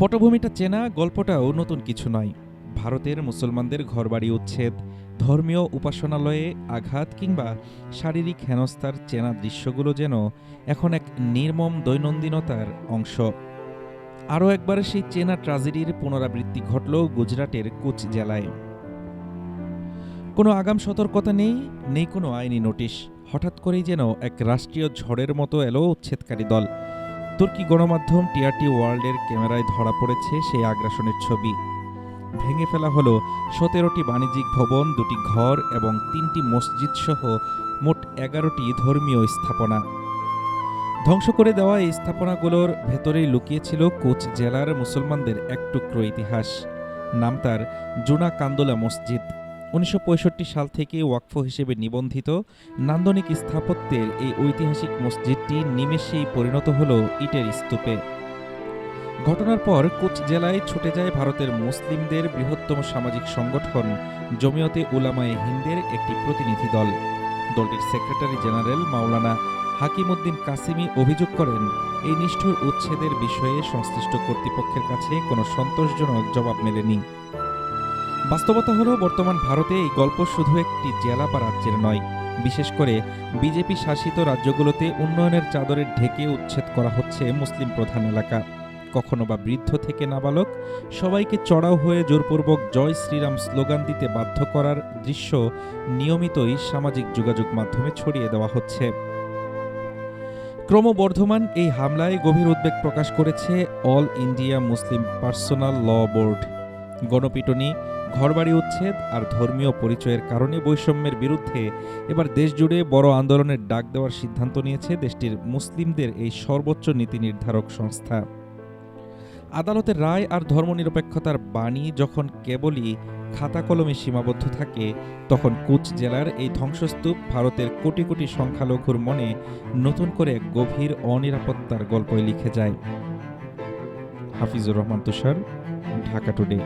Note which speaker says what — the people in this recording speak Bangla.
Speaker 1: পটভূমিটা চেনা, গল্পটাও নতুন কিছু নয়। ভারতের মুসলমানদের ঘরবাড়ি উচ্ছেদ, ধর্মীয় উপাসনালয়ে আঘাত কিংবা শারীরিক হেনস্থার চেনা দৃশ্যগুলো যেন এখন এক নির্মম দৈনন্দিনতার অংশ। আরও একবার সেই চেনা ট্র্যাজেডির পুনরাবৃত্তি ঘটল গুজরাটের কুচ জেলায়। কোনো আগাম সতর্কতা নেই, নেই কোনো আইনি নোটিশ। হঠাৎ করেই যেন এক রাষ্ট্রীয় ঝড়ের মতো এলো উচ্ছেদকারী দল। তুর্কি গণমাধ্যম টিআরটি ওয়ার্ল্ডের ক্যামেরায় ধরা পড়েছে সেই আগ্রাসনের ছবি। ভেঙে ফেলা হলো ১৭টি বাণিজ্যিক ভবন, ২টি ঘর এবং ৩টি মসজিদ সহ মোট ১১টি ধর্মীয় স্থাপনা। ধ্বংস করে দেওয়া এই স্থাপনাগুলোর ভেতরেই লুকিয়েছিল কুচ জেলার মুসলমানদের এক টুকরো ইতিহাস। নাম তার জুনা কান্দোলা মসজিদ। ১৯৬৫ সাল থেকে ওয়াকফ হিসেবে নিবন্ধিত নান্দনিক স্থাপত্যের এই ঐতিহাসিক মসজিদটি নিমেষেই পরিণত হল ইটের স্তূপে। ঘটনার পর কুচ জেলায় ছুটে যায় ভারতের মুসলিমদের বৃহত্তম সামাজিক সংগঠন জমিয়তে উলামায়ে হিন্দের একটি প্রতিনিধি দল। দলটির সেক্রেটারি জেনারেল মাওলানা হাকিমউদ্দিন কাসিমি অভিযোগ করেন, এই নিষ্ঠুর উচ্ছেদের বিষয়ে সংশ্লিষ্ট কর্তৃপক্ষের কাছে কোনো সন্তোষজনক জবাব মেলেনি। বাস্তবতা হলো, বর্তমান ভারতে এই গল্প শুধু একটি জেলা বা রাজ্যের নয়। বিশেষ করে বিজেপি শাসিত রাজ্যগুলোতে উন্নয়নের চাদরে ঢেকে উচ্ছেদ করা হচ্ছে মুসলিম প্রধান এলাকা। কখনো বা বৃদ্ধ থেকে নাবালক সবাইকে চড়াও হয়ে জোরপূর্বক জয় শ্রীরাম স্লোগান দিতে বাধ্য করার দৃশ্য নিয়মিতই সামাজিক যোগাযোগ মাধ্যমে ছড়িয়ে দেওয়া হচ্ছে। ক্রমবর্ধমান এই হামলায় গভীর উদ্বেগ প্রকাশ করেছে অল ইন্ডিয়া মুসলিম পার্সোনাল ল বোর্ড। গণপিটুনি, ঘরবাড়ি উচ্ছেদ আর ধর্মীয় পরিচয়ের কারণে বৈষম্যের বিরুদ্ধে এবার দেশজুড়ে বড় আন্দোলনের ডাক দেওয়ার সিদ্ধান্ত নিয়েছে দেশটির মুসলিমদের এই সর্বোচ্চ নীতি নির্ধারক সংস্থা। আদালতের রায় আর ধর্মনিরপেক্ষতার বাণী যখন কেবলই খাতা কলমে সীমাবদ্ধ থাকে, তখন কুচ জেলার এই ধ্বংসস্তূপ ভারতের কোটি কোটি সংখ্যালঘুর মনে নতুন করে এক গভীর অনিরাপত্তার গল্পই লিখে যায়। হাফিজুর রহমান তুষার, ঢাকা টুডে।